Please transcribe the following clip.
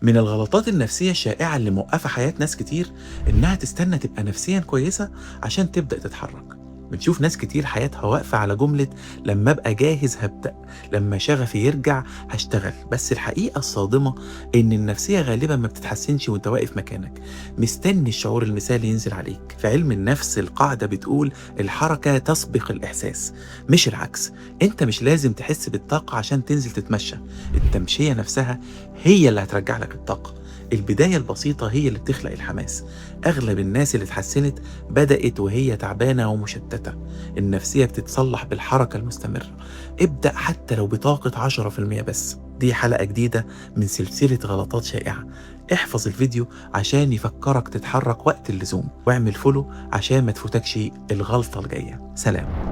من الغلطات النفسية الشائعة اللي موقفة حياة ناس كتير إنها تستنى تبقى نفسيا كويسة عشان تبدأ تتحرك. بنشوف ناس كتير حياتها واقفة على جملة لما أبقى جاهز هبدأ، لما شغفي يرجع هشتغل. بس الحقيقة الصادمة إن النفسية غالبا ما بتتحسنش وأنت واقف مكانك مستني الشعور المثالي ينزل عليك. في علم النفس القاعدة بتقول الحركة تسبق الإحساس، مش العكس. أنت مش لازم تحس بالطاقة عشان تنزل تتمشى، التمشية نفسها هي اللي هترجع لك الطاقة. البداية البسيطة هي اللي بتخلق الحماس. أغلب الناس اللي اتحسنت بدأت وهي تعبانة ومشتتة. النفسية بتتصلح بالحركة المستمرة. ابدأ حتى لو بطاقة 10% بس. دي حلقة جديدة من سلسلة غلطات شائعة. احفظ الفيديو عشان يفكرك تتحرك وقت اللزوم، واعمل فولو عشان ما تفوتكش الغلطة الجاية. سلام.